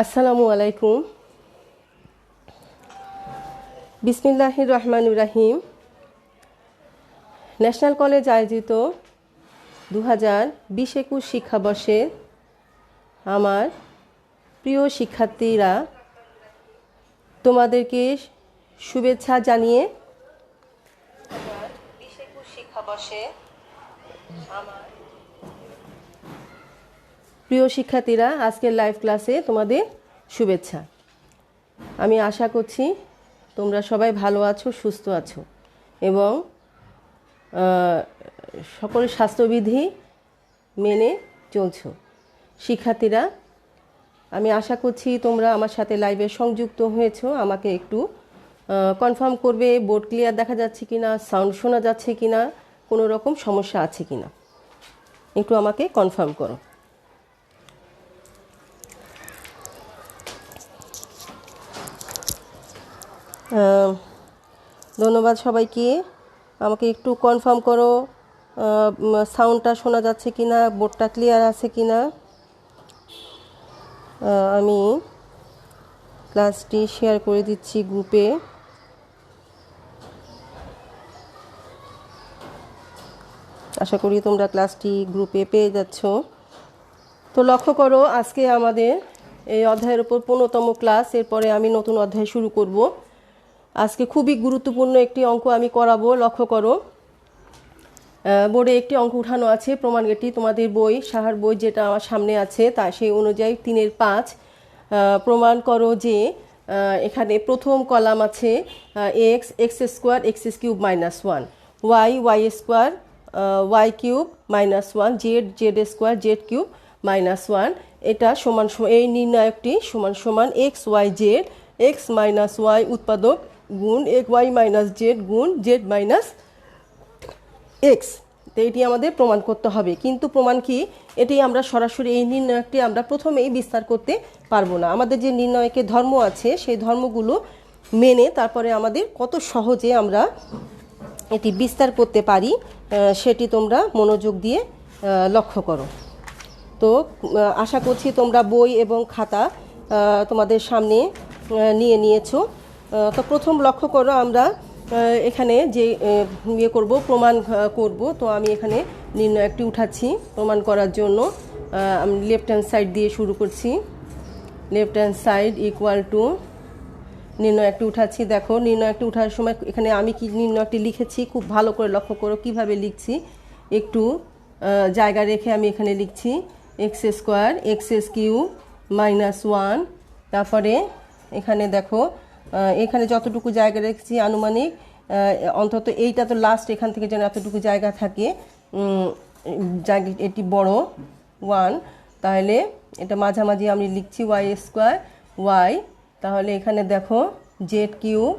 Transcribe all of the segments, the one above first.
আসসালামু আলাইকুম। বিসমিল্লাহির রহমানির রহিম। ন্যাশনাল কলেজ আয়োজিত 2020-21 শিক্ষাবর্ষের আমার প্রিয় শিক্ষার্থীরা, তোমাদেরকে শুভেচ্ছা জানিয়ে প্রিয় শিক্ষার্থীরা, আজকের লাইভ ক্লাসে তোমাদের শুভেচ্ছা। আমি আশা করছি তোমরা সবাই ভালো আছো, সুস্থ আছো এবং সকল স্বাস্থ্যবিধি মেনে চলছো। শিক্ষার্থীরা, আমি আশা করছি তোমরা আমার সাথে লাইভে সংযুক্ত হয়েছো। আমাকে একটু কনফার্ম করবে বোর্ড ক্লিয়ার দেখা যাচ্ছে কিনা, সাউন্ড শোনা যাচ্ছে কিনা, কোনো রকম সমস্যা আছে কিনা একটু আমাকে কনফার্ম করো। ধন্যবাদ সবাইকে। আমাকে একটু কনফার্ম করো সাউন্ডটা শোনা যাচ্ছে কিনা, বোর্ডটা ক্লিয়ার আছে কিনা। আমি ক্লাসটি শেয়ার করে দিচ্ছি গ্রুপে। আশা করি তোমরা ক্লাসটি গ্রুপে পেয়ে যাচ্ছ। তো লক্ষ্য করো, আজকে আমাদের এই অধ্যায়ের উপর 15তম ক্লাস। এরপরে আমি নতুন অধ্যায় শুরু করব। আজকে খুবই গুরুত্বপূর্ণ একটি অঙ্ক আমি করাবো। লক্ষ্য করো, বোর্ডে একটি অঙ্ক উঠানো আছে। প্রমাণটি তোমাদের বই, সাহার বই যেটা আমার সামনে আছে, তা সেই অনুযায়ী 3-5 প্রমাণ করো যে এখানে প্রথম কলাম আছে x, x square, x cube -1, y, y square, y cube -1, z, z square, z cube -1। এটা সমান এই নির্ণায়কটি সমান সমান x y z, x minus y উৎপাদক গুণ ওয়াই মাইনাস জেড গুণ জেড মাইনাস এক্স। তো এটি আমাদের প্রমাণ করতে হবে। কিন্তু প্রমাণ কি, এটি আমরা সরাসরি এই নির্ণায়কটি আমরা প্রথমেই বিস্তার করতে পারবো না। আমাদের যে নির্ণায়কের ধর্ম আছে সেই ধর্মগুলো মেনে তারপরে আমাদের কত সহজে আমরা এটি বিস্তার করতে পারি সেটি তোমরা মনোযোগ দিয়ে লক্ষ্য করো। তো আশা করছি তোমরা বই এবং খাতা তোমাদের সামনে নিয়ে নিয়েছো। তো প্রথম লক্ষ্য করো, আমরা এখানে যে করব, প্রমাণ করব। তো আমি এখানে নির্ণায়কটি উঠাচ্ছি প্রমাণ করার জন্য। আমি লেফট হ্যান্ড সাইড দিয়ে শুরু করছি। Left hand side equal to নির্ণায়কটি উঠাচ্ছি। দেখো, নির্ণায়কটি উঠার সময় এখানে আমি কি নির্ণায়কটি লিখেছি খুব ভালো করে লক্ষ্য করো কিভাবে লিখছি। একটু জায়গা রেখে আমি এখানে লিখছি এক্স স্কোয়ার, এক্স কিউব -1। তারপরে এখানে দেখো, এখানে যতটুকু জায়গা রেখেছি আনুমানিক, অন্তত এইটা তো লাস্ট, এখান থেকে যেন এতটুকু জায়গা থাকে, জায়গা এটি বড় 1। তাহলে এটা মাঝামাঝি আমি লিখছি ওয়াই স্কোয়ার ওয়াই। তাহলে এখানে দেখো জেড কিউব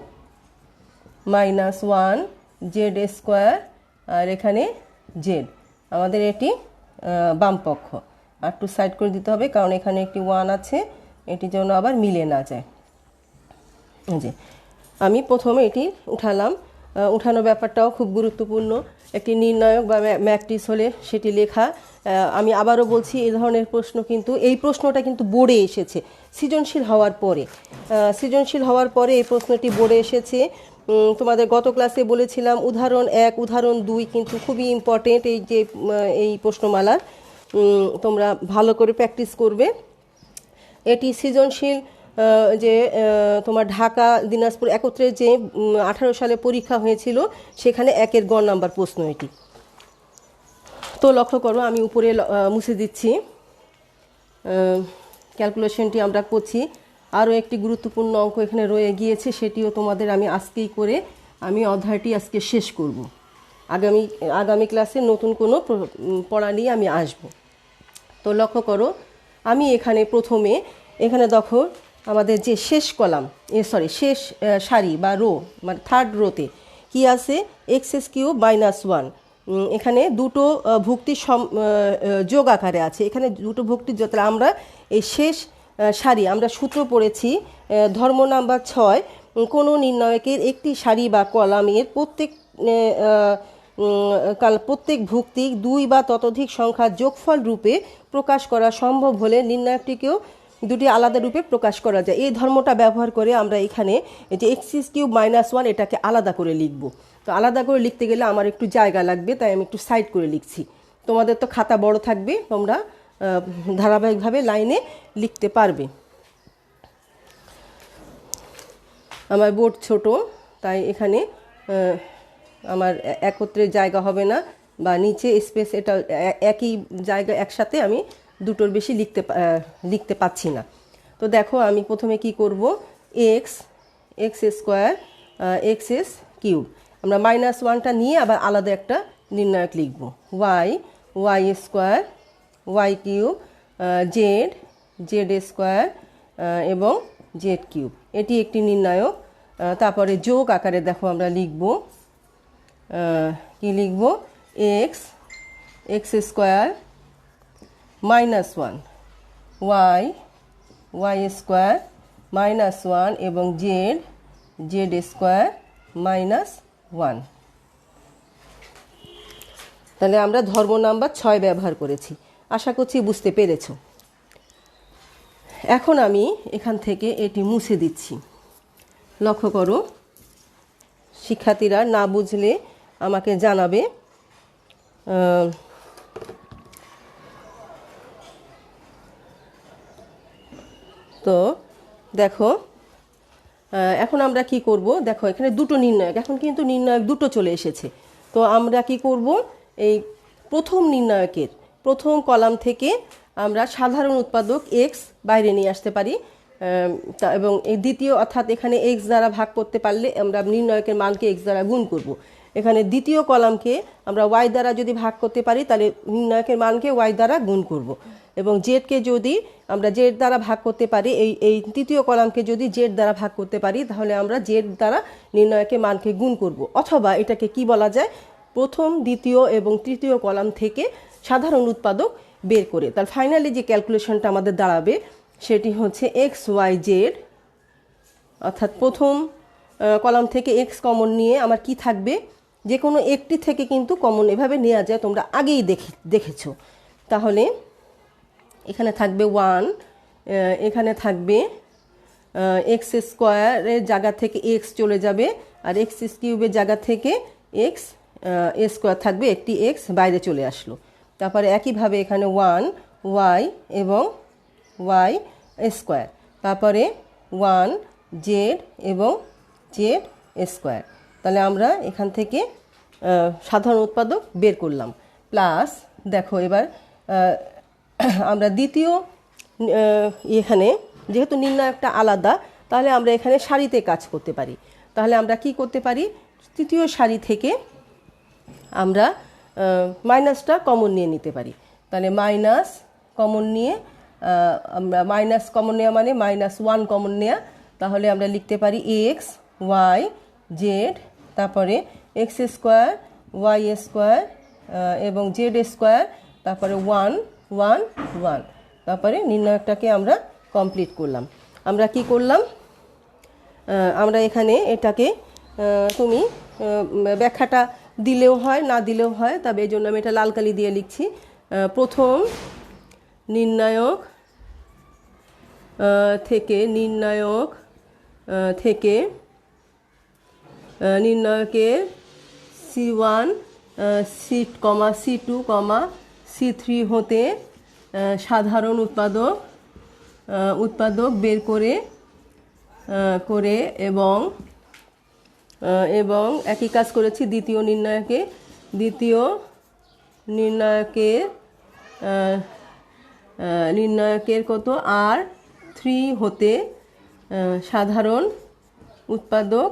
-1 জেড স্কোয়ার, আর এখানে জেড। আমাদের এটি বাম পক্ষ। আর একটু সাইড করে দিতে হবে কারণ এখানে একটি 1 আছে, এটি যেন আবার মিলে না যায়। যে আমি প্রথমে এটি উঠালাম। উঠানোর ব্যাপারটাও খুব গুরুত্বপূর্ণ। একটি নির্ণায়ক বা ম্যাট্রিক্স হলে সেটি লেখা। আমি আবারও বলছি, এই ধরনের প্রশ্ন কিন্তু, এই প্রশ্নটা কিন্তু বোর্ডে এসেছে সৃজনশীল হওয়ার পরে। সৃজনশীল হওয়ার পরে এই প্রশ্নটি বোর্ডে এসেছে। তোমাদের গত ক্লাসে বলেছিলাম উদাহরণ 1, উদাহরণ 2 কিন্তু খুবই ইম্পর্টেন্ট। এই প্রশ্নমালার তোমরা ভালো করে প্র্যাকটিস করবে। এটি সৃজনশীল যে তোমার ঢাকা দিনাজপুর একত্রে যে 18 সালে পরীক্ষা হয়েছিল সেখানে 1-এর গ নাম্বার প্রশ্ন এটি। তো লক্ষ্য করো, আমি উপরে মুছে দিচ্ছি। ক্যালকুলেশনটি আমরা করছি। আরও একটি গুরুত্বপূর্ণ অঙ্ক এখানে রয়ে গিয়েছে, সেটিও তোমাদের আমি আজকেই করে আমি অধ্যায়টি আজকে শেষ করব। আগামী ক্লাসে নতুন কোনো পড়া নিয়ে আমি আসব। তো লক্ষ্য করো, আমি এখানে প্রথমে এখানে দেখো আমাদের যে শেষ কলাম, শেষ সারি বা রো, মানে থার্ড রোতে কি আছে, এক্স কিউব -1। এখানে দুটো ভুক্তি যোগ আকারে আছে। এখানে দুটো ভুক্তির যত আমরা এই শেষ সারি, আমরা সূত্র পড়েছি ধর্ম নাম্বার 6, কোনো নির্ণায়কের একটি সারি বা কলামের প্রত্যেক ভুক্তিক 2 বা ততোধিক সংখ্যার যোগফল রূপে প্রকাশ করা সম্ভব হলে নির্ণায়কটিকেও দুটি আলাদা রূপে প্রকাশ করা যায়। এই ধর্মটা ব্যবহার করে আমরা এখানে এই যে x³ - 1 এটাকে আলাদা করে লিখব। তো আলাদা করে লিখতে গেলে আমার একটু জায়গা লাগবে, তাই আমি একটু সাইড করে লিখছি। তোমাদের তো খাতা বড় থাকবে, তোমরা ধারাবাহিকভাবে লাইনে লিখতে পারবে। আমার বোর্ড ছোট, তাই এখানে আমার একত্রে জায়গা হবে না, বা নিচে স্পেস এটা একই জায়গা একসাথে আমি দুটোর বেশি লিখতে পাচ্ছি না। তো দেখো আমি প্রথমে কি করব, x² x³ আমরা -1টা নিয়ে আবার আলাদা একটা নির্ণায়ক লিখব, y² y³ z² এবং z³ এটি একটি নির্ণায়ক। তারপরে যোগ আকারে দেখো আমরা লিখব, কি লিখব, x² -1 y² -1 এবং z² -1। তাহলে আমরা ধর্ম নাম্বার 6 ব্যবহার করেছি। আশা করছি বুঝতে পেরেছ। এখন আমি এখান থেকে এটি মুছে দিচ্ছি। লক্ষ্য করো, শিক্ষার্থীরা না বুঝলে আমাকে জানাবে। তো দেখো এখন আমরা কি করব, দেখো এখানে দুটো নির্ণায়ক, এখন কিন্তু নির্ণায়ক দুটো চলে এসেছে। তো আমরা কি করব, এই প্রথম নির্ণায়কের প্রথম কলাম থেকে আমরা সাধারণ উৎপাদক x বাইরে নিয়ে আসতে পারি, এবং এই দ্বিতীয় অর্থাৎ এখানে x দ্বারা ভাগ করতে পারলে আমরা নির্ণায়কের মানকে x দ্বারা গুণ করব। এখানে দ্বিতীয় কলামকে আমরা y দ্বারা যদি ভাগ করতে পারি তাহলে নির্ণায়কের মানকে y দ্বারা গুণ করব, এবং জেডকে যদি আমরা জেড দ্বারা ভাগ করতে পারি, এই তৃতীয় কলামকে যদি জেড দ্বারা ভাগ করতে পারি তাহলে আমরা জেড দ্বারা নির্ণায়কের মানকে গুণ করব। অথবা এটাকে কি বলা যায়, প্রথম দ্বিতীয় এবং তৃতীয় কলাম থেকে সাধারণ উৎপাদক বের করে তার ফাইনালি যে ক্যালকুলেশনটা আমাদের দাঁড়াবে সেটি হচ্ছে xyz, অর্থাৎ প্রথম কলাম থেকে x কমন নিয়ে আমার কি থাকবে, যে কোনো একটি থেকে কিন্তু কমন এভাবে নেওয়া যায়, তোমরা আগেই দেখেছো। তাহলে এখানে থাকবে 1, এখানে থাকবে x² জায়গা থেকে x চলে যাবে, আর x³ জায়গা থেকে x² থাকবে, একটি x বাইরে চলে আসলো। তারপরে একইভাবে এখানে 1 y এবং y², তারপরে 1 z এবং z²। তাহলে আমরা এখান থেকে সাধারণ উৎপাদক বের করলাম। প্লাস দেখো এবার আমরা দ্বিতীয় এখানে যেহেতু নির্ণায়কটা আলাদা, তাহলে আমরা এখানে সারিতে কাজ করতে পারি। তাহলে আমরা কি করতে পারি, তৃতীয় সারি থেকে আমরা মাইনাসটা কমন নিয়ে নিতে পারি। তাহলে মাইনাস কমন নিয়ে আমরা মাইনাস কমন নেওয়া মানে -1 কমন নেওয়া, তাহলে আমরা লিখতে পারি x y z, তারপরে x² y² এবং z², তারপরে 1 1 1, তারপরে নির্ণায়কটাকে আমরা কমপ্লিট করলাম। আমরা কি করলাম, আমরা এখানে এটাকে তুমি ব্যাখ্যাটা দিলেও হয় না দিলেও হয়, তবে এই জন্য আমি এটা লাল কালি দিয়ে লিখছি। প্রথম নির্ণায়ক থেকে নির্ণায়কের C1 C2 C3 হতে সাধারণ উৎপাদক বের করে এবং একই কাজ করেছি দ্বিতীয় নির্ণায়কের কত R3 হতে সাধারণ উৎপাদক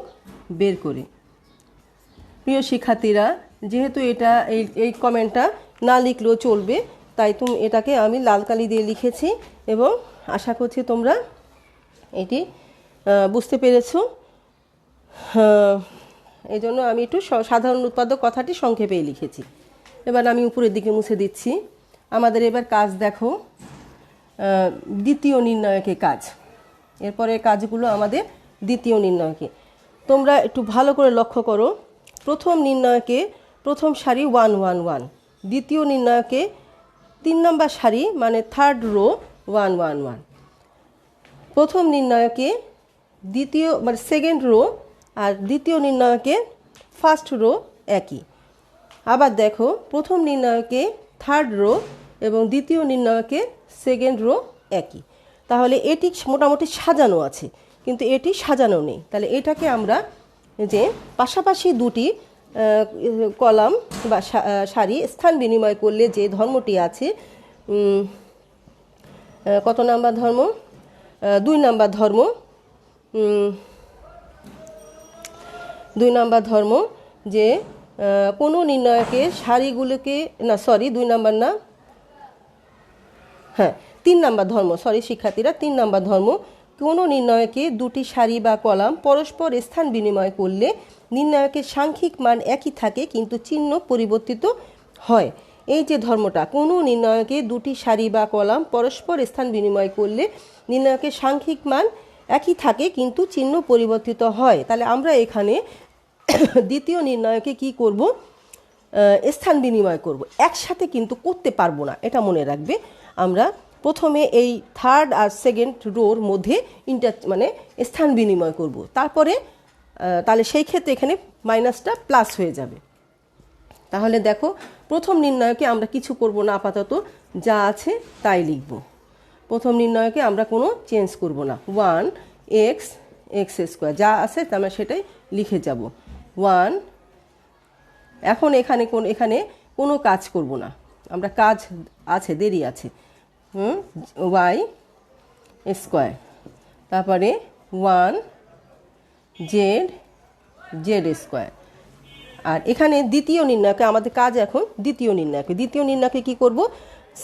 বের করে। প্রিয় শিক্ষার্থীরা, যেহেতু এটা এই কমেন্টটা না লিখলেও চলবে, তাই তুমি এটাকে আমি লাল কালি দিয়ে লিখেছি এবং আশা করছি তোমরা এটি বুঝতে পেরেছো। এই জন্য আমি একটু সাধারণ উৎপাদক কথাটি সংক্ষেপেই লিখেছি। এবার আমি উপরের দিকে মুছে দিচ্ছি। আমাদের এবার কাজ দেখো, দ্বিতীয় নির্ণায়কের কাজ। এরপরে কাজগুলো আমাদের দ্বিতীয় নির্ণায়কে। তোমরা একটু ভালো করে লক্ষ্য করো, প্রথম নির্ণায়কে প্রথম সারি 1 1 1, দ্বিতীয় নির্ণায়কে 3 নম্বর সারি মানে থার্ড রো 1 1 1। প্রথম নির্ণায়কে দ্বিতীয় মানে সেকেন্ড রো আর দ্বিতীয় নির্ণায়কে ফার্স্ট রো একই। আবার দেখো প্রথম নির্ণায়কে থার্ড রো এবং দ্বিতীয় নির্ণায়কে সেকেন্ড রো একই। তাহলে এটি মোটামুটি সাজানো আছে, কিন্তু এটি সাজানো নেই। তাহলে এটাকে আমরা যে পাশাপাশি দুটি কলাম বা সারি স্থান বিনিময় করলে যে ধর্মটি আছে, কত নাম্বার ধর্ম? 2 নাম্বার ধর্ম। 2 নাম্বার ধর্ম যে কোনো নির্ণায়কের সারিগুলোকে, না সরি 2 নাম্বার না, হ্যাঁ 3 নাম্বার ধর্ম, সরি শিক্ষার্থীরা 3 নাম্বার ধর্ম। কোনো নির্ণায়কে দুটি সারি বা কলাম পরস্পর স্থান বিনিময় করলে নির্ণায়কের সাংখ্যিক মান একই থাকে কিন্তু চিহ্ন পরিবর্তিত হয়। এই যে ধর্মটা, কোনো নির্ণায়কে দুটি সারি বা কলাম পরস্পর স্থান বিনিময় করলে নির্ণায়কের সাংখ্যিক মান একই থাকে কিন্তু চিহ্ন পরিবর্তিত হয়। তাহলে আমরা এখানে দ্বিতীয় নির্ণায়কে কি করব? স্থান বিনিময় করব। একসাথে কিন্তু করতে পারবো না, এটা মনে রাখবে। আমরা প্রথমে এই থার্ড আর সেকেন্ড রোর মধ্যে মানে স্থান বিনিময় করব, তারপরে তাহলে সেই ক্ষেত্রে এখানে মাইনাসটা প্লাস হয়ে যাবে। তাহলে দেখো প্রথম নির্ণায়কে আমরা কিছু করব না, আপাতত যা আছে তাই লিখব। প্রথম নির্ণায়কে আমরা কোনো চেঞ্জ করব না। 1x x² যা আছে আমরা সেটাই লিখে যাব। 1 এখন এখানে কোনো কাজ করব না, আমরা কাজ আছে, দেরি আছে। y², তারপরে 1 z² আর এখানে দ্বিতীয় নির্ণায়কে আমাদের কাজ এখন দ্বিতীয় নির্ণায়কে কি করব?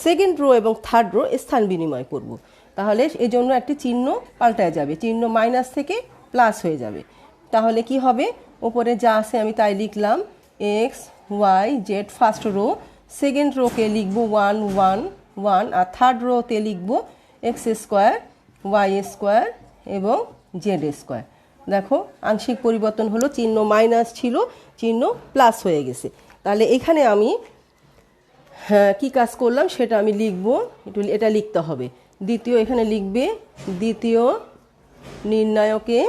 সেকেন্ড রো এবং থার্ড রো স্থান বিনিময় করব। তাহলে এই জন্য একটি চিহ্ন পাল্টায় যাবে, চিহ্ন মাইনাস থেকে প্লাস হয়ে যাবে। তাহলে কি হবে? ওপরে যা আছে আমি তাই লিখলাম, x y z first row, second রোকে লিখব 1 1 1 আর থার্ড রোতে লিখব x² y² এবং z²। দেখো আংশিক পরিবর্তন হলো, চিহ্ন মাইনাস ছিল, চিহ্ন প্লাস হয়ে গেছে। তাহলে এখানে আমি কি কাজ করলাম সেটা আমি লিখব, এটা লিখতে হবে। দ্বিতীয় এখানে লিখবে দ্বিতীয় নির্ণায়কে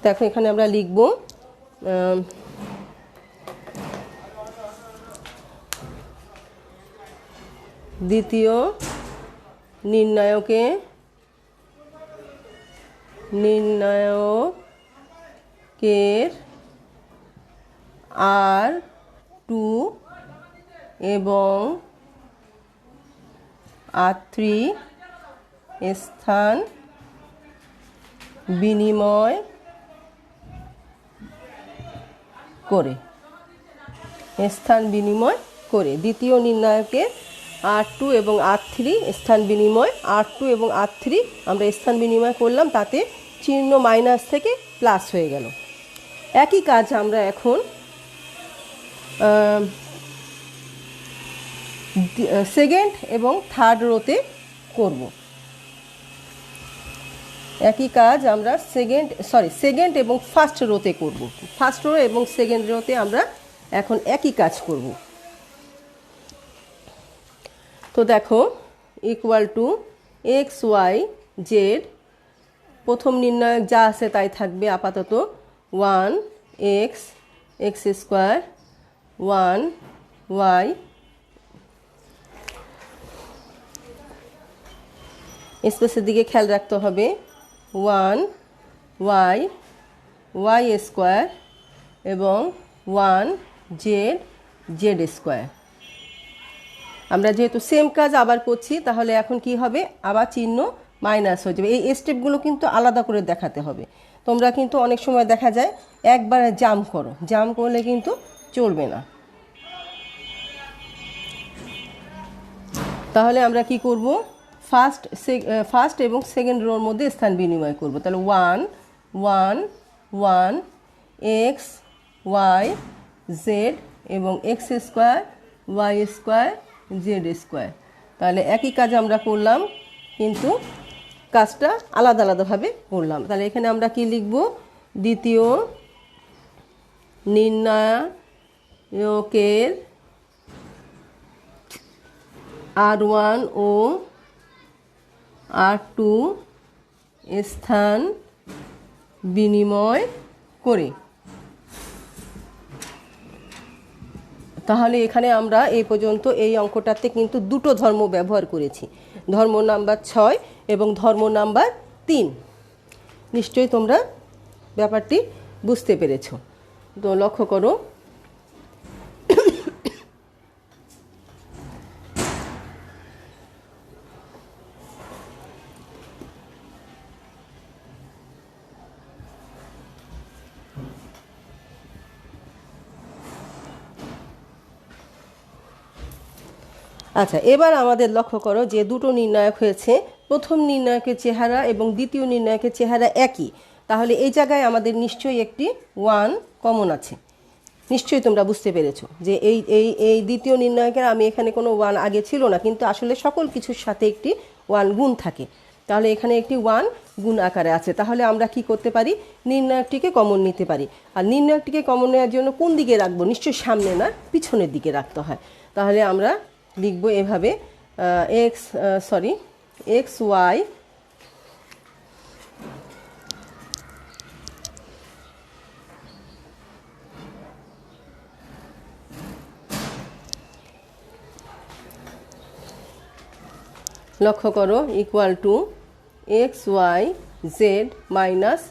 দেখো এখানে আমরা লিখব দ্বিতীয় নির্ণায়কের R2 এবং R3 স্থান বিনিময় করে দ্বিতীয় নির্ণায়কের R2 এবং R3 স্থান বিনিময়, R2 এবং R3 আমরা স্থান বিনিময় করলাম, তাতে চিহ্ন মাইনাস থেকে প্লাস হয়ে গেল। একই কাজ আমরা এখন সেকেন্ড এবং থার্ড রোতে করব। একই কাজ আমরা সেকেন্ড এবং ফার্স্ট রোতে করব। ফার্স্ট রো এবং সেকেন্ড রোতে আমরা এখন একই কাজ করব। তো দেখো equal to x y z, প্রথম নির্ণায়ক যা আছে তাই থাকবে আপাতত, 1x x² 1 y, স্পেসের দিকে খেয়াল রাখতে হবে, 1 y y² এবং 1 z z²। আমরা যেহেতু সেম কাজ আবার করছি, তাহলে এখন কি হবে? আবার চিহ্ন মাইনাস হয়ে যাবে। এই স্টেপগুলো কিন্তু আলাদা করে দেখাতে হবে। তোমরা কিন্তু অনেক সময় দেখা যায় একবারে জাম করলে কিন্তু চলবে না। তাহলে আমরা কি করব? ফার্স্ট এবং সেকেন্ড রোর মধ্যে স্থান বিনিময় করব। তাহলে 1 1 1 x y z এবং x² y² z²। তাহলে একই কাজ আমরা করলাম, কিন্তু কাজটা আলাদা আলাদাভাবে করলাম। তাহলে এখানে আমরা কি লিখব? দ্বিতীয় নির্ণায়কের R1 ও R2 স্থান বিনিময় করে। তাহলে এখানে আমরা এই পর্যন্ত এই অঙ্কটাতে কিন্তু দুটো ধর্ম ব্যবহার করেছি, ধর্ম নাম্বার 6 এবং ধর্ম নাম্বার 3। নিশ্চয়ই তোমরা ব্যাপারটি বুঝতে পেরেছো। তো লক্ষ্য করো, আচ্ছা এবার আমাদের লক্ষ্য করো যে দুটো নির্ণায়ক হয়েছে, প্রথম নির্ণায়কের চেহারা এবং দ্বিতীয় নির্ণায়কের চেহারা একই, তাহলে এই জায়গায় আমাদের নিশ্চয়ই একটি 1 কমন আছে। নিশ্চয়ই তোমরা বুঝতে পেরেছো যে এই এই এই দ্বিতীয় নির্ণায়কের আমি এখানে কোনো 1 আগে ছিল না, কিন্তু আসলে সকল কিছুর সাথে একটি 1 গুণ থাকে, তাহলে এখানে একটি 1 গুণ আকারে আছে। তাহলে আমরা কি করতে পারি, নির্ণায়কটিকে কমন নিতে পারি। আর নির্ণায়কটিকে কমন নেওয়ার জন্য কোন দিকে রাখবো, নিশ্চয়ই সামনে না পিছনের দিকে রাখতে হয়। তাহলে আমরা লিখব এভাবে এক্স ওয়াই লক্ষ্য করো equal to x y z minus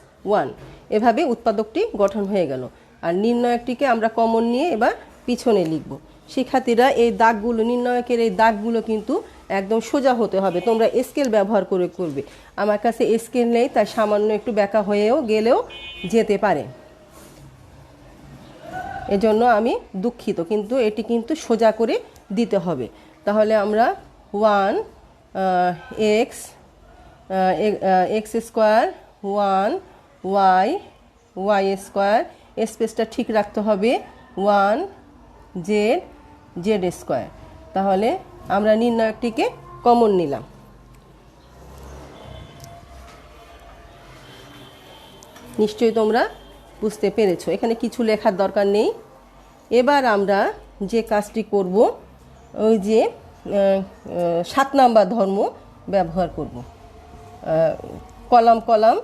1, এভাবে উৎপাদকটি গঠন হয়ে গেল। আর নির্ণায়কটিকে আমরা কমন নিয়ে এবার পিছনে লিখব। শিক্ষার্থীরা এই দাগগুলো, নির্ণায়কের এই দাগগুলো কিন্তু একদম সোজা হতে হবে, তোমরা স্কেল ব্যবহার করে করবে। আমার কাছে স্কেল নেই, তাই সামান্য একটু ব্যাকা হয়েও গেলেও যেতে পারে, এজন্য আমি দুঃখিত, কিন্তু এটি কিন্তু সোজা করে দিতে হবে। তাহলে আমরা 1 এক্স স্কোয়ার 1 ওয়াই স্কোয়ার, স্পেসটা ঠিক রাখতে হবে, 1 জেড স্কোয়ার। তাহলে আমরা নির্ণায়কটিকে কমন নিলাম। নিশ্চয়ই তোমরা বুঝতে পেরেছো, এখানে কিছু লেখার দরকার নেই। এবার আমরা যে কাজটি করব, ওই যে 7 নাম্বার ধর্ম ব্যবহার করব। কলাম কলাম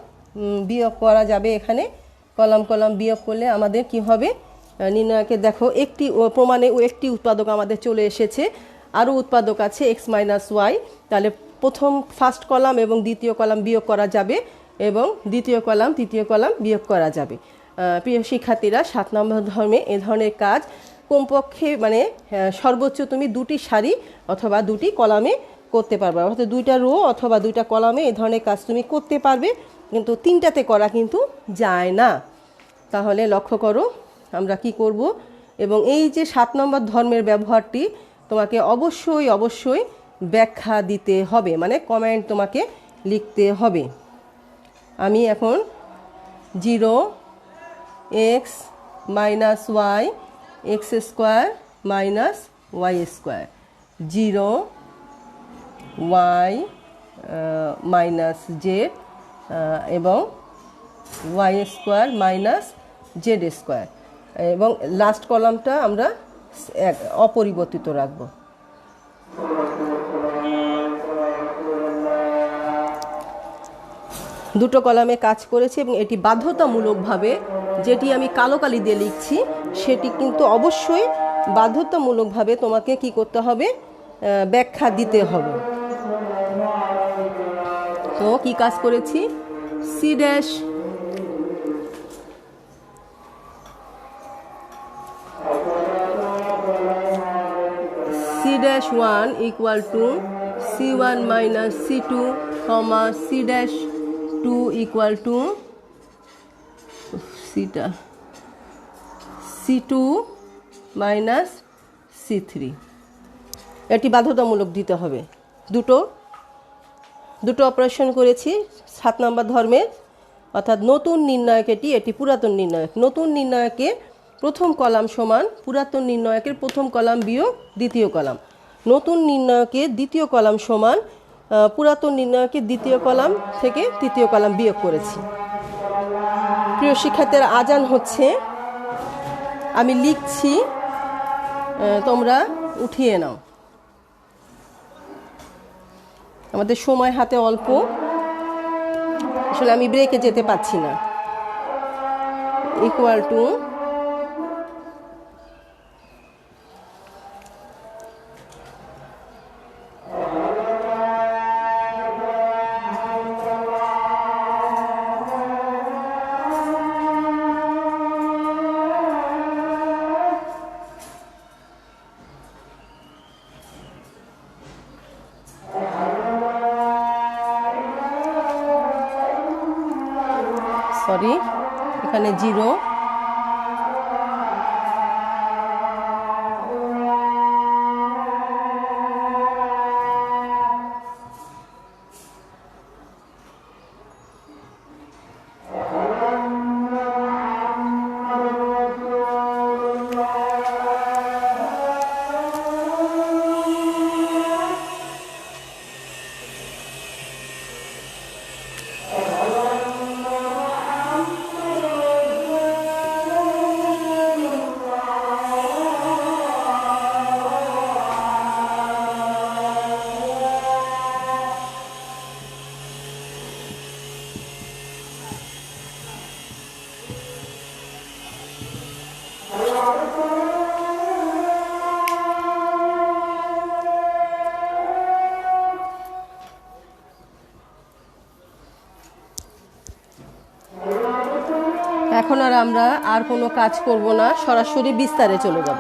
বিয়োগ করা যাবে, এখানে কলাম কলাম বিয়োগ করলে আমাদের কি হবে, নির্ণায়কে দেখো একটি প্রমাণে একটি উৎপাদক আমাদের চলে এসেছে, আরও উৎপাদক আছে এক্স মাইনাস ওয়াই। তাহলে ফার্স্ট কলাম এবং দ্বিতীয় কলাম বিয়োগ করা যাবে এবং দ্বিতীয় কলাম তৃতীয় কলাম বিয়োগ করা যাবে। প্রিয় শিক্ষার্থীরা, 7 নম্বর ধর্মে এ ধরনের কাজ কমপক্ষে মানে সর্বোচ্চ তুমি 2টি সারি অথবা 2টি কলামে করতে পারবে, অর্থাৎ 2টা রো অথবা 2টা কলামে এ ধরনের কাজ তুমি করতে পারবে, কিন্তু 3টাতে করা কিন্তু যায় না। তাহলে লক্ষ্য করো আমরা কি করব, এবং এই যে 7 নম্বর ধর্মের ব্যবহারটি তোমাকে অবশ্যই ব্যাখ্যা দিতে হবে, মানে কমেন্ট তোমাকে লিখতে হবে। আমি এখন 0x minus y x square minus y square, 0y minus z এবং y square minus z square, এবং লাস্ট কলামটা আমরা অপরিবর্তিত রাখব। দুটো কলামে কাজ করেছি এবং এটি বাধ্যতামূলকভাবে, যেটি আমি কালো কালি দিয়ে লিখছি সেটি কিন্তু অবশ্যই বাধ্যতামূলকভাবে তোমাকে কি করতে হবে, ব্যাখ্যা দিতে হবে। তো কি কাজ করেছি, c dash 1 equal to C1 minus C2 comma c dash 2 equal to C2 minus C3, এটি বাধ্যতামূলক দিতে হবে। দুটো অপারেশন করেছি 7 নম্বর ধর্মের, অর্থাৎ নতুন নির্ণায়ক এটি পুরাতন নির্ণায়ক। নতুন নির্ণায়কে প্রথম কলাম সমান পুরাতন নির্ণায়কের প্রথম কলাম বিয়োগ দ্বিতীয় কলাম, নতুন নির্ণায়কের দ্বিতীয় কলাম সমান পুরাতন নির্ণায়কের দ্বিতীয় কলাম থেকে তৃতীয় কলাম বিয়োগ করেছি। প্রিয় শিক্ষার্থীরা, আজান হচ্ছে, আমি লিখছি, তোমরা উঠিয়ে নাও। আমাদের সময় হাতে অল্প, আসলে আমি ব্রেকে যেতে পারছি না। ইকুয়াল টু এখানে 0, এখন আমরা আর কোনো কাজ করব না, সরাসরি বিস্তারে চলে যাব।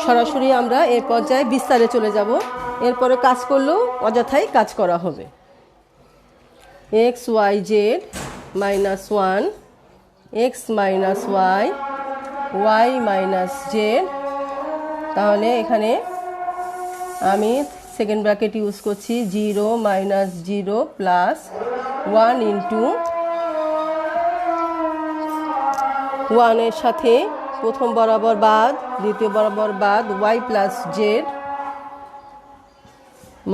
সরাসরি আমরা এই পর্যায়ে বিস্তারে চলে যাব। এরপরে কাজ করলেও অযথাই কাজ করা হবে। xyz minus 1, x minus y, y minus z। তাহলে এখানে আমি সেকেন্ড ব্র্যাকেট ইউজ করছি, 0 মাইনাস 0 প্লাস 1 ইন্টু 1 এর সাথে প্রথম বরাবর বাদ, দ্বিতীয় বরাবর বাদ, y plus z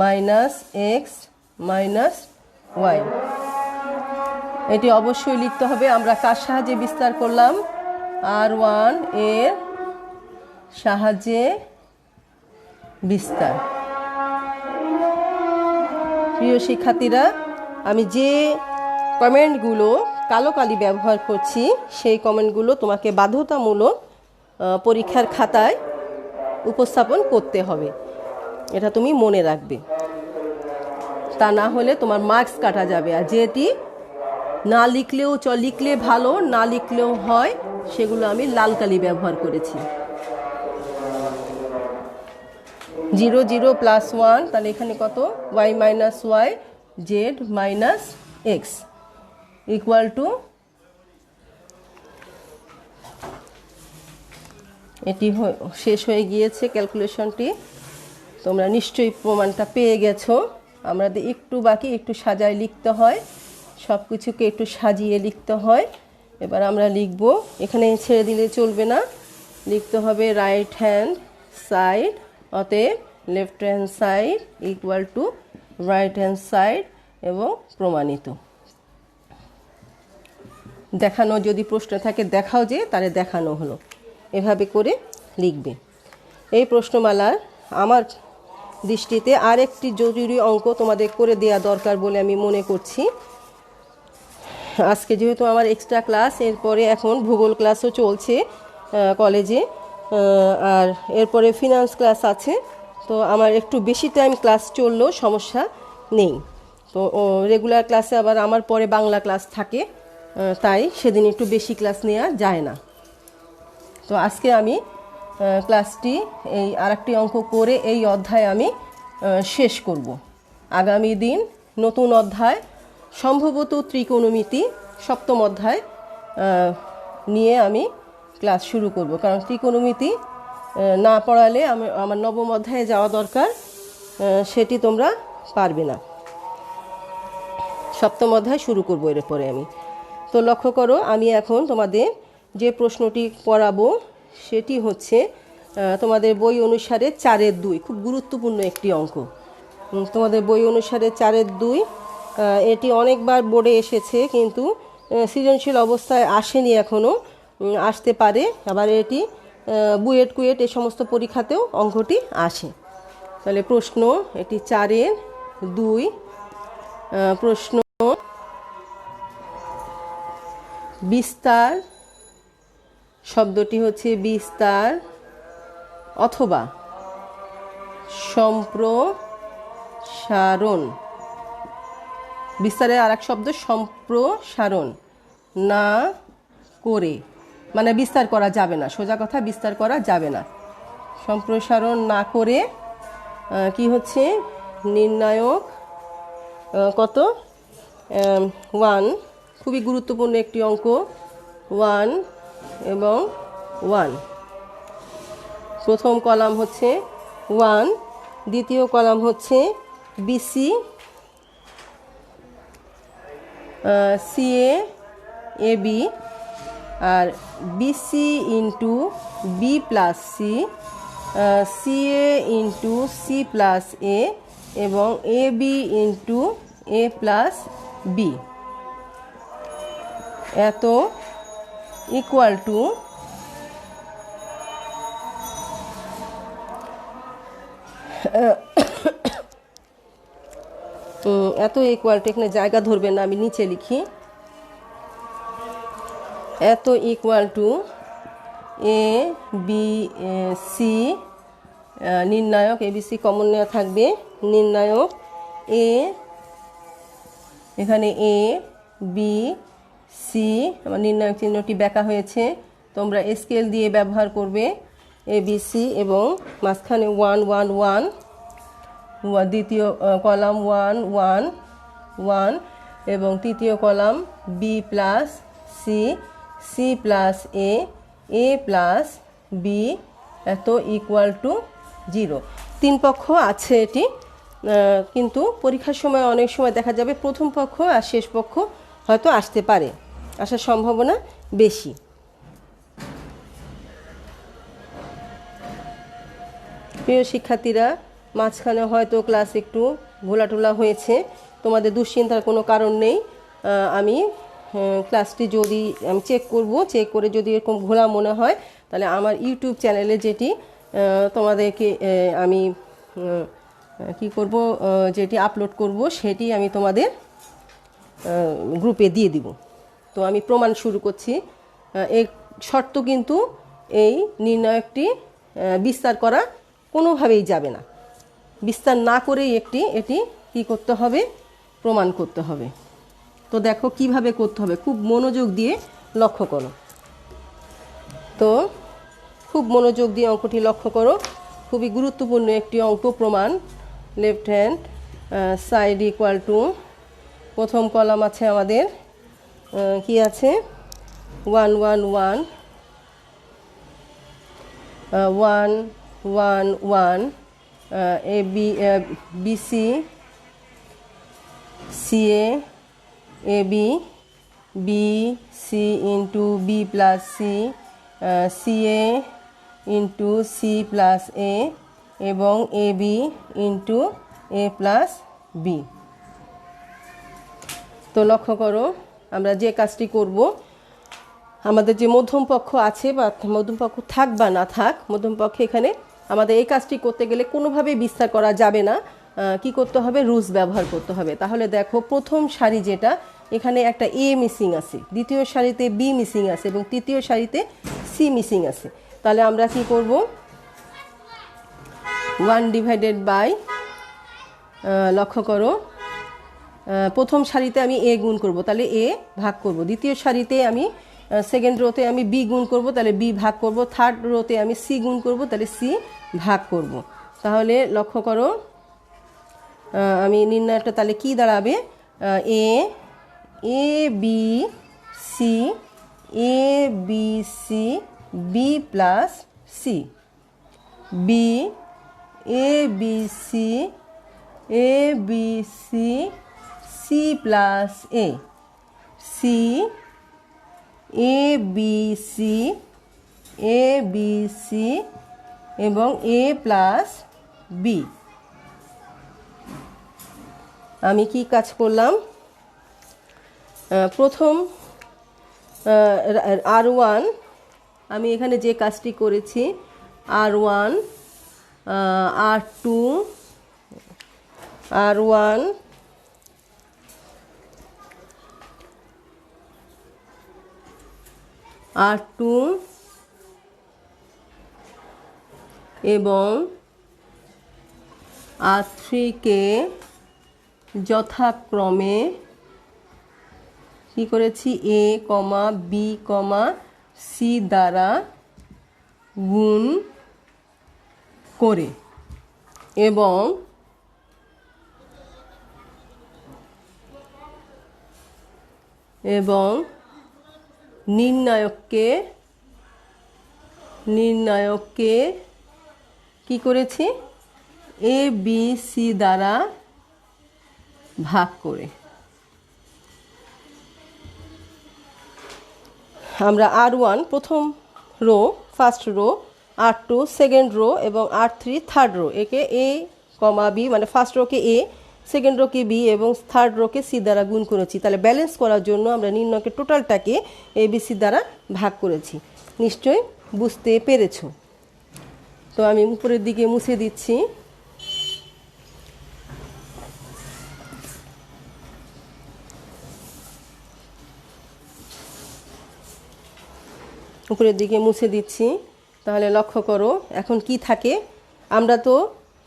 minus x minus y। এটি অবশ্যই লিখতে হবে। আমরা কার সাহায্যে বিস্তার করলাম? R1 এর সাহায্যে বিস্তার। প্রিয় শিক্ষার্থীরা, আমি যে কমেন্টগুলো কালো কালি ব্যবহার করছি সেই কমেন্টগুলো তোমাকে বাধ্যতামূলক পরীক্ষার খাতায় উপস্থাপন করতে হবে, এটা তুমি মনে রাখবে। তা না হলে তোমার মার্কস কাটা যাবে। আর যেটি না লিখলেও লিখলে ভালো, না লিখলেও হয়, সেগুলো আমি লাল কালি ব্যবহার করেছি। 0 0 প্লাস 1, তাহলে এখানে কত? y minus y, z minus x equal to, এটি শেষ হয়ে গিয়েছে ক্যালকুলেশনটি। তোমরা নিশ্চয়ই প্রমাণটা পেয়ে গেছো। আমাদের একটু বাকি, একটু সাজায় লিখতে হয়, সব কিছুকে একটু সাজিয়ে লিখতে হয়। এবার আমরা লিখব, এখানে ছেড়ে দিলে চলবে না, লিখতে হবে রাইট হ্যান্ড সাইড, অতএব left hand side equal two right hand side এবং প্রমাণিত। দেখানো যদি প্রশ্ন থাকে দেখাও, যে তাহলে দেখানো হলো, এভাবে করে লিখবে। এই প্রশ্নমালার আমার দৃষ্টিতে আরেকটি জরুরি অঙ্ক তোমাদের করে দেওয়া দরকার বলে আমি মনে করছি। আজকে যেহেতু আমার এক্সট্রা ক্লাস, এরপরে এখন ভূগোল ক্লাসও চলছে কলেজে, আর এরপরে ফিনান্স ক্লাস আছে। তো আমার একটু বেশি টাইম ক্লাস চললেও সমস্যা নেই। তো রেগুলার ক্লাসে আবার আমার পরে বাংলা ক্লাস থাকে, তাই সেদিন একটু বেশি ক্লাস নেওয়া যায় না। তো আজকে আমি ক্লাসটি এই আরেকটি অঙ্ক করে এই অধ্যায় আমি শেষ করব। আগামী দিন নতুন অধ্যায়, সম্ভবত ত্রিকোণমিতি সপ্তম অধ্যায় নিয়ে আমি ক্লাস শুরু করব। কারণ ত্রিকোণমিতি না পড়ালে আমার নবম অধ্যায়ে যাওয়া দরকার, সেটি তোমরা পারবে না। সপ্তম অধ্যায় শুরু করবো এরপরে আমি। তো লক্ষ্য করো, আমি এখন তোমাদের যে প্রশ্নটি পড়াবো সেটি হচ্ছে তোমাদের বই অনুসারে 4-এর 2, খুব গুরুত্বপূর্ণ একটি অঙ্ক। তোমাদের বই অনুসারে 4-এর 2, এটি অনেকবার বোর্ডে এসেছে, কিন্তু সৃজনশীল অবস্থায় আসেনি এখনও, আসতে পারে। আবার এটি বুয়েট কুয়েট এই সমস্ত পরীক্ষাতেও অঙ্কটি আসে। তাহলে প্রশ্ন, এটি 4-এর 2 প্রশ্ন, বিস্তার শব্দটি হচ্ছে বিস্তার অথবা সম্প্রসারণ। বিস্তারের আরেক শব্দ সম্প্রসারণ। না করে মানে বিস্তার করা যাবে না, সোজা কথা বিস্তার করা যাবে না। সম্প্রসারণ না করে কি হচ্ছে নির্ণায়ক কত 1, খুবই গুরুত্বপূর্ণ একটি অঙ্ক। 1 এবং 1, প্রথম কলাম হচ্ছে 1, দ্বিতীয় কলাম হচ্ছে বিসি, সিএ, এবি, আর BC into B plus C, CA into C plus A এবং AB into A plus B এত ইকুয়াল টু এখানে জায়গা ধরবেন না, আমি নিচে লিখি। এত equal to A B C, নির্ণায়ক এবিসি কমন নেওয়া থাকবে। নির্ণায়ক এ, এখানে এ বি সি, আমার নির্ণায়ক চিহ্নটি ব্যাকা হয়েছে, তোমরা স্কেল দিয়ে ব্যবহার করবে। এ বি সি এবং মাঝখানে 1 1 1, দ্বিতীয় কলাম 1 1 1 এবং তৃতীয় column B plus C, C plus A, A plus B এত ইকুয়াল টু 0। 3 পক্ষ আছে এটি, কিন্তু পরীক্ষার সময় অনেক সময় দেখা যাবে প্রথম পক্ষ আর শেষ পক্ষ হয়তো আসতে পারে, আসার সম্ভাবনা বেশি। প্রিয় শিক্ষার্থীরা, মাঝখানে হয়তো ক্লাস একটু ঘোলাটোলা হয়েছে, তোমাদের দুশ্চিন্তার কোনো কারণ নেই। আমি ক্লাসটি যদি আমি চেক করে যদি এরকম ঘোলা মনে হয় তাহলে আমার ইউটিউব চ্যানেলে যেটি তোমাদেরকে আমি কি করব, যেটি আপলোড করব সেটি আমি তোমাদের গ্রুপে দিয়ে দিব। তো আমি প্রমাণ শুরু করছি। এই শর্ত কিন্তু এই নির্ণায়কটি বিস্তার করা কোনোভাবেই যাবে না, বিস্তার না করেই এটি কি করতে হবে, প্রমাণ করতে হবে। তো দেখো কিভাবে করতে হবে, খুব মনোযোগ দিয়ে লক্ষ্য করো। তো খুব মনোযোগ দিয়ে অঙ্কটি লক্ষ্য করো, খুবই গুরুত্বপূর্ণ একটি অঙ্ক। প্রমাণ left hand side equal two, প্রথম কলাম আছে আমাদের কি আছে 1 1 1 1 1 1, A B BC, CA, A B, B C into B plus C, CA into C plus A এবং A B into A plus B. তো লক্ষ্য করো আমরা যে কাজটি করব, আমাদের যে মধ্যম পক্ষ আছে বা মধ্যম পক্ষ থাক বা না থাক, মধ্যম পক্ষে এখানে আমাদের এই কাজটি করতে গেলে কোনোভাবেই বিস্তার করা যাবে না। কি করতে হবে, রুলস ব্যবহার করতে হবে। তাহলে দেখো প্রথম সারি যেটা, এখানে একটা এ মিসিং আছে, দ্বিতীয় সারিতে বি মিসিং আছে এবং তৃতীয় সারিতে সি মিসিং আছে। তাহলে আমরা কি করব, 1 ডিভাইডেড বাই, লক্ষ্য করো প্রথম সারিতে আমি এ গুণ করব, তাহলে এ ভাগ করব। দ্বিতীয় সারিতে আমি সেকেন্ড রোতে আমি বি গুণ করব, তাহলে বি ভাগ করব। থার্ড রোতে আমি সি গুণ করব, তাহলে সি ভাগ করব। তাহলে লক্ষ্য করো আমি নির্ণয়টা তাহলে কি দাঁড়াবে, A B C, A B C B plus C, B A B C, A B C C plus A, C A B C, A B C এবং এ প্লাস বি। আমি কি কাজ করলাম, প্রথম R1, আমি এখানে যে কাজটি করেছি R1 R2 R1 R2 এবং R3কে যথাক্রমে কি করেছি A, B, C দ্বারা গুণ করে এবং নির্ণায়ককে কি করেছি A, B, C দ্বারা ভাগ করে। আমরা R1 প্রথম row, first row, R2 second row এবং R3 থার্ড রো, একে A, B মানে ফার্স্ট রোকে A, সেকেন্ড রোকে B এবং থার্ড রোকে C দ্বারা গুণ করেছি। তাহলে ব্যালেন্স করার জন্য আমরা নির্ণয়কের টোটালটাকে ABC দ্বারা ভাগ করেছি। নিশ্চয়ই বুঝতে পেরেছো। তো আমি উপরের দিকে মুছে দিচ্ছি। উপরের দিকে মুছে দিচ্ছি। তাহলে লক্ষ্য করো এখন কি থাকে, আমরা তো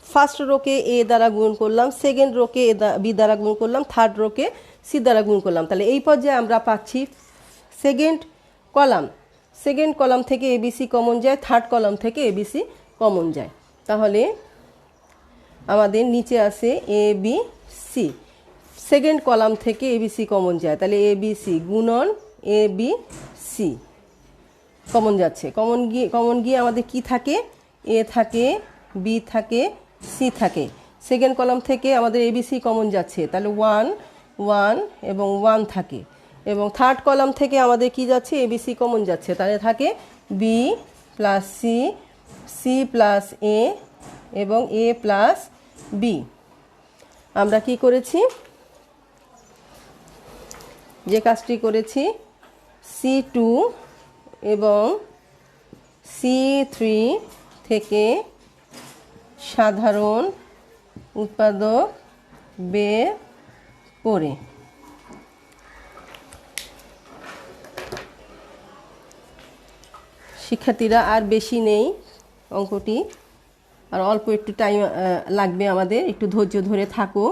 ফার্স্ট রোকে A দ্বারা গুণ করলাম, সেকেন্ড রোকে B দ্বারা গুণ করলাম, থার্ড রোকে C দ্বারা গুণ করলাম। তাহলে এই পর্যায়ে আমরা পাচ্ছি সেকেন্ড কলাম থেকে ABC কমন যায়, থার্ড কলাম থেকে ABC কমন যায়। তাহলে আমাদের নিচে আছে ABC, সেকেন্ড কলাম থেকে ABC কমন যায়, তাহলে ABC গুণন ABC কমন যাচ্ছে। কমন গিয়ে আমাদের কি থাকে, A থাকে, B থাকে, C থাকে। সেকেন্ড কলাম থেকে আমাদের ABC কমন যাচ্ছে, তাহলে 1 1 এবং 1 থাকে। এবং থার্ড কলাম থেকে আমাদের কি যাচ্ছে, ABC কমন যাচ্ছে, তাহলে থাকে B plus C, C plus A এবং A প্লাস B। আমরা কি করেছি, যে কাজটি করেছি, C2 এবং C3 থেকে সাধারণ উৎপাদক বের করে শিক্ষার্থীরা আর বেশি নেই অঙ্কটি, আর অল্প একটু টাইম লাগবে আমাদের, একটু ধৈর্য ধরে থাকো।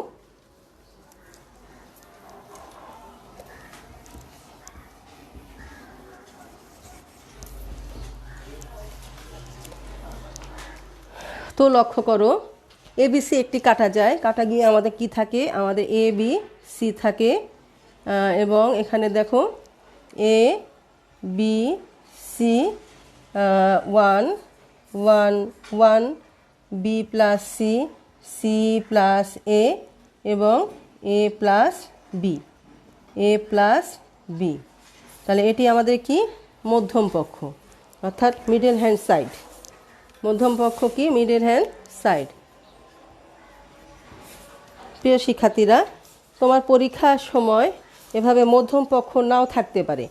তো লক্ষ্য করো ABC একটি কাটা যায়, কাটা গিয়ে আমাদের কি থাকে, আমাদের A, B, C থাকে এবং এখানে দেখো A, B, C 1 1 1, B plus C, C plus A এবং A plus B, A plus B। তাহলে এটি আমাদের কি মধ্যম পক্ষ, অর্থাৎ মিডল হ্যান্ড সাইড। মধ্যম পক্ষ কি মিডল হ্যান্ড সাইড। প্রিয় শিক্ষার্থীরা, তোমার পরীক্ষার সময় এভাবে মধ্যম পক্ষ নাও থাকতে পারে,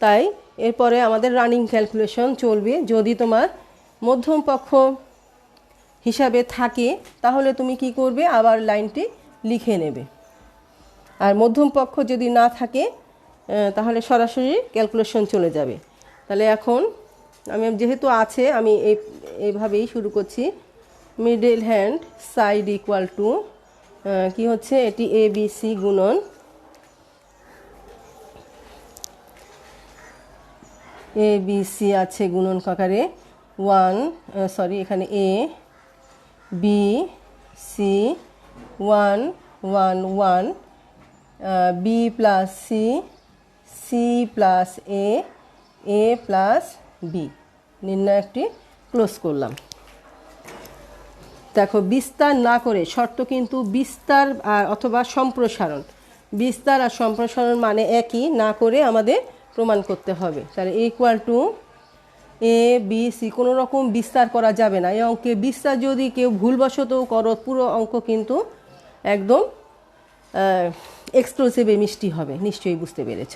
তাই এরপরে আমাদের রানিং ক্যালকুলেশন চলবে। যদি তোমার মধ্যম পক্ষ হিসাবে থাকে তাহলে তুমি কি করবে, আবার লাইনটি লিখে নেবে। আর মধ্যম পক্ষ যদি না থাকে তাহলে সরাসরি ক্যালকুলেশন চলে যাবে। তাহলে এখন আমি যেহেতু আছে আমি এইভাবেই শুরু করছি। Middle hand side equal two কি হচ্ছে, এটি ABC গুণন ABC আছে গুণন আকারে 1 এখানে A B C 1 1 1 B plus C C plus A A plus B। নির্ণায়কটি ক্লোজ করলাম। দেখো বিস্তার না করে, শর্ত কিন্তু বিস্তার আর অথবা সম্প্রসারণ, বিস্তার আর সম্প্রসারণ মানে একই, না করে আমাদের প্রমাণ করতে হবে। তাহলে ইকুয়াল টু ABC, কোনো রকম বিস্তার করা যাবে না। এই অঙ্কে বিস্তার যদি কেউ ভুলবশত করো, পুরো অঙ্ক কিন্তু একদম এক্সক্লুসিভে মিষ্টি হবে, নিশ্চয়ই বুঝতে পেরেছ।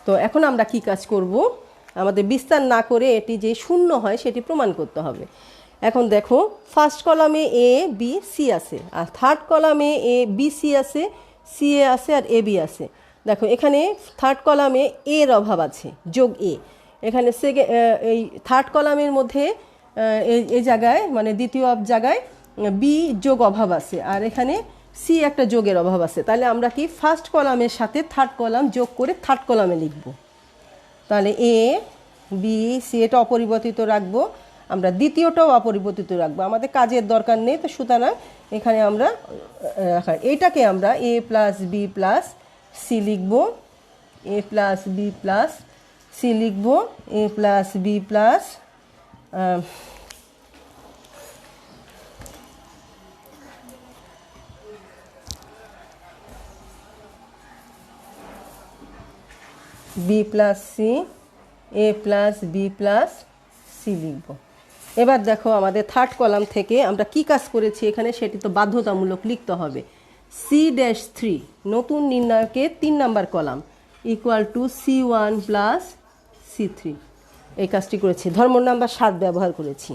তো এখন আমরা কি কাজ করব, আমাদের বিস্তার না করে এটি যে শূন্য হয় সেটি প্রমাণ করতে হবে। এখন দেখো ফার্স্ট কলামে A B C আছে, আর থার্ড কলামে A B C আছে, C A আছে আর A B আছে। দেখো এখানে থার্ড কলামে A এর অভাব আছে, যোগ A, এখানে এই থার্ড কলামের মধ্যে এই জায়গায় মানে দ্বিতীয় জায়গায় বি যোগ অভাব আছে, আর এখানে সি একটা যোগের অভাব আছে। তাহলে আমরা কি ফার্স্ট কলামের সাথে থার্ড কলাম যোগ করে থার্ড কলামে লিখব। তাহলে এ বি সি এটা অপরিবর্তিত রাখবো, আমরা দ্বিতীয়টাও অপরিবর্তিত রাখবো, আমাদের কাজের দরকার নেই। তো সুতরাং এখানে আমরা এইটাকে আমরা A plus B plus C লিখব, A plus B plus C লিখব, A plus B plus B plus C, A plus B plus C লিখব। এবার দেখো আমাদের থার্ড কলাম থেকে আমরা কি কাজ করেছি এখানে, সেটি তো বাধ্যতামূলক লিখতে হবে। C-3 নতুন নির্ণায়কের 3 number column equal to C1 plus C3, এই কাজটি করেছি। ধর্ম নাম্বার 7 ব্যবহার করেছি।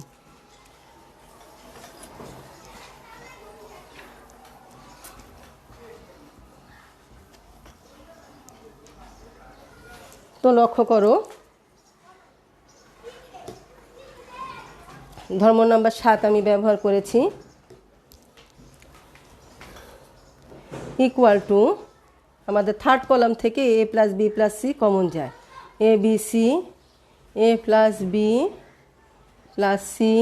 তো লক্ষ্য করো ধর্ম নাম্বার 7 আমি ব্যবহার করেছি, ইকুয়াল টু আমাদের থার্ড কলাম থেকে A plus B plus C common যায়, A B C, A plus B plus C,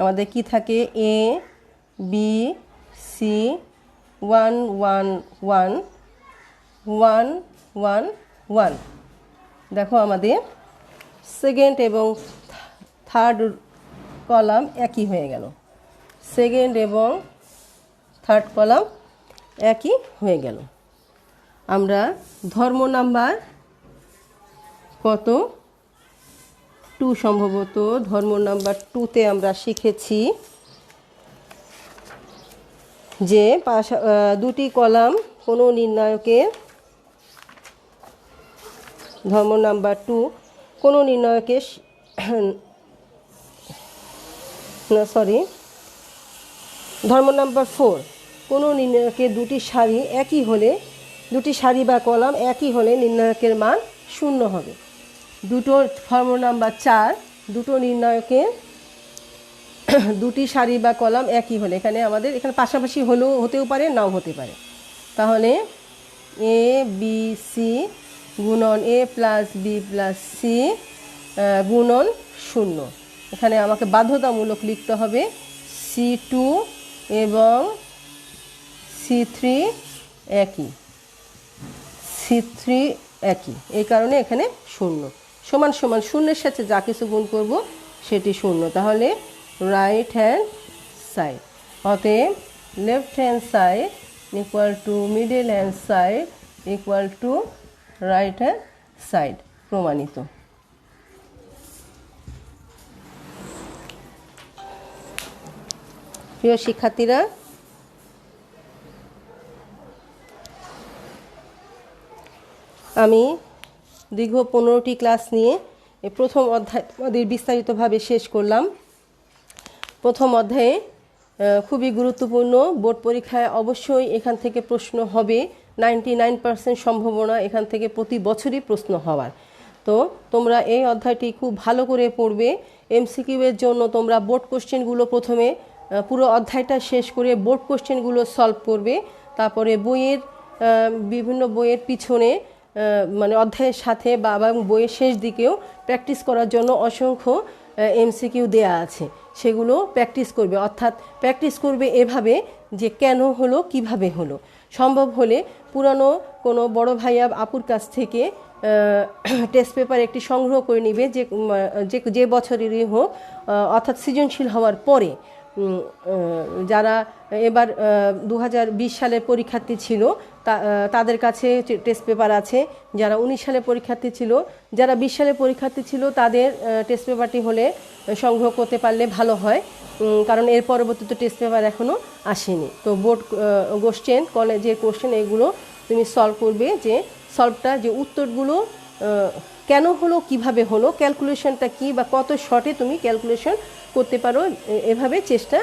আমাদের কি থাকে এ বি সি 1 1 1 1 1 1। দেখো আমাদের সেকেন্ড এবং থার্ড কলাম একই হয়ে গেল, সেকেন্ড এবং থার্ড কলাম একই হয়ে গেল। আমরা ধর্ম নাম্বার কত 2 সম্ভবত, ধর্ম নাম্বার 2তে আমরা শিখেছি যে দুটি কলাম কোনো নির্ণায়কের, ধর্ম নাম্বার 2 কোনো নির্ণায়কের ধর্ম নাম্বার 4 কোনো নির্ণায়কের দুটি সারি একই হলে, দুটি সারি বা কলাম একই হলে নির্ণায়কের মান 0 হবে। ধর্ম নাম্বার 4 দুটো নির্ণায়কের দুটি সারি বা কলাম একই হলে, এখানে আমাদের এখানে পাশাপাশি হতেও পারে নাও হতে পারে। তাহলে এ বি সি গুণন এ প্লাস বি প্লাস সি গুণন 0, এখানে আমাকে বাধ্যতামূলক লিখতে হবে C2 এবং C3 একই, C3 একই, এই কারণে এখানে 0 সমান সমান 0-এর সাথে যা কিছু গুণ করব সেটি 0। তাহলে রাইট হ্যান্ড সাইড, অতএব left hand side equal two middle hand side equal two right hand side, প্রমাণিত। প্রিয় শিক্ষার্থীরা, আমি দীর্ঘ 15টি ক্লাস নিয়ে এই প্রথম অধ্যায় আমাদের বিস্তারিতভাবে শেষ করলাম। প্রথম অধ্যায়ে খুবই গুরুত্বপূর্ণ, বোর্ড পরীক্ষায় অবশ্যই এখান থেকে প্রশ্ন হবে, 99% সম্ভাবনা এখান থেকে প্রতি বছরই প্রশ্ন হওয়ার। তো তোমরা এই অধ্যায়টি খুব ভালো করে পড়বে। MCQ এর জন্য তোমরা বোর্ড কোশ্চেনগুলো প্রথমে পুরো অধ্যায়টা শেষ করে বোর্ড কোশ্চেনগুলো সলভ করবে, তারপরে বইয়ের বিভিন্ন বইয়ের পিছনে মানে অধ্যায়ের সাথে বা বইয়ের শেষ দিকেও প্র্যাকটিস করার জন্য অসংখ্য MCQ দেয়া আছে, সেগুলো প্র্যাকটিস করবে। অর্থাৎ প্র্যাকটিস করবে এভাবে যে কেন হলো, কিভাবে হলো। সম্ভব হলে পুরানো কোনো বড় ভাইয়া আপুর কাছ থেকে টেস্ট পেপার একটি সংগ্রহ করে নিবে, যে বছরেরই হোক, অর্থাৎ সৃজনশীল হওয়ার পরে। যারা এবার 2020 সালের পরীক্ষার্থী ছিল তাদের কাছে টেস্ট পেপার আছে, যারা 19 সালের পরীক্ষার্থী ছিল, যারা 20 সালের পরীক্ষার্থী ছিল তাদের টেস্ট পেপারটি হলে সংগ্রহ করতে পারলে ভালো হয়, কারণ এর পরবর্তীতে টেস্ট পেপার এখনও আসেনি। তো বোর্ড কোশ্চেন, কলেজের কোশ্চেন এগুলো তুমি সলভ করবে, যে সলভটা যে উত্তরগুলো কেন হলো, কিভাবে হলো, ক্যালকুলেশনটা কি বা কত শর্টে তুমি ক্যালকুলেশন করতে পারো, এভাবে চেষ্টা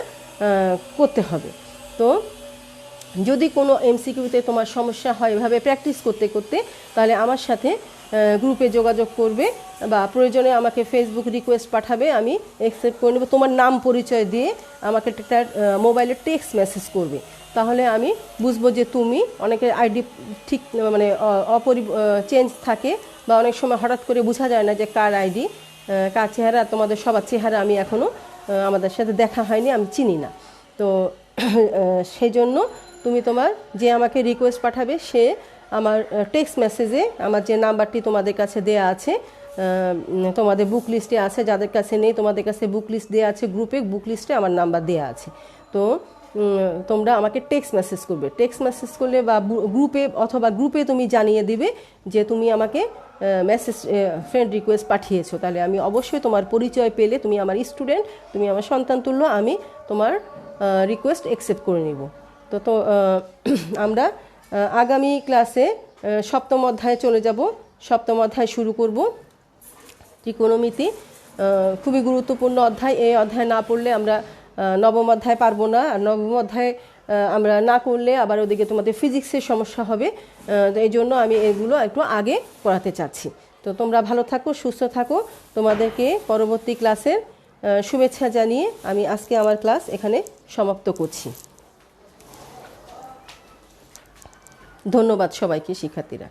করতে হবে। তো যদি কোনো এমসিকিউতে তোমার সমস্যা হয় এভাবে প্র্যাকটিস করতে করতে, তাহলে আমার সাথে গ্রুপে যোগাযোগ করবে বা প্রয়োজনে আমাকে ফেসবুক রিকোয়েস্ট পাঠাবে, আমি অ্যাকসেপ্ট করে নেব। তোমার নাম পরিচয় দিয়ে আমাকে একটা মোবাইলে টেক্সট মেসেজ করবে, তাহলে আমি বুঝবো যে তুমি। অনেকের আইডি ঠিক মানে চেঞ্জ থাকে, বা অনেক সময় হঠাৎ করে বোঝা যায় না যে কার আইডি, কার চেহারা। তোমাদের সবার চেহারা আমি এখনও আমাদের সাথে দেখা হয়নি, আমি চিনি না। তো সেই জন্য তুমি তোমার যে আমাকে রিকোয়েস্ট পাঠাবে, সে আমার টেক্সট মেসেজে আমার যে নাম্বারটি তোমাদের কাছে দেয়া আছে, তোমাদের বুক লিস্টে আছে, যাদের কাছে নেই তোমাদের কাছে বুক লিস্ট দেওয়া আছে, গ্রুপে বুক লিস্টে আমার নাম্বার দেওয়া আছে। তো তোমরা আমাকে টেক্সট মেসেজ করবে। টেক্সট মেসেজ করলে বা গ্রুপে তুমি জানিয়ে দিবে যে তুমি আমাকে মেসেজ ফ্রেন্ড রিকোয়েস্ট পাঠিয়েছো। তাহলে আমি অবশ্যই তোমার পরিচয় পেলে, তুমি আমার স্টুডেন্ট, তুমি আমার সন্তান তুল্য, আমি তোমার রিকোয়েস্ট অ্যাকসেপ্ট করে নিব। তো আমরা আগামী ক্লাসে সপ্তম অধ্যায়ে চলে যাব। সপ্তম অধ্যায় শুরু করব, ত্রিকোণমিতি। খুবই গুরুত্বপূর্ণ অধ্যায়। এই অধ্যায় না পড়লে আমরা নবম অধ্যায় পারবো না, আর নবম অধ্যায় আমরা না করলে আবার ওদিকে তোমাদের ফিজিক্সের সমস্যা হবে। এই জন্য আমি এগুলো একটু আগে পড়াতে চাচ্ছি। তো তোমরা ভালো থাকো, সুস্থ থাকো। তোমাদেরকে পরবর্তী ক্লাসের শুভেচ্ছা জানিয়ে আমি আজকে আমার ক্লাস এখানে সমাপ্ত করছি। ধন্যবাদ সবাইকে, শিক্ষার্থীরা।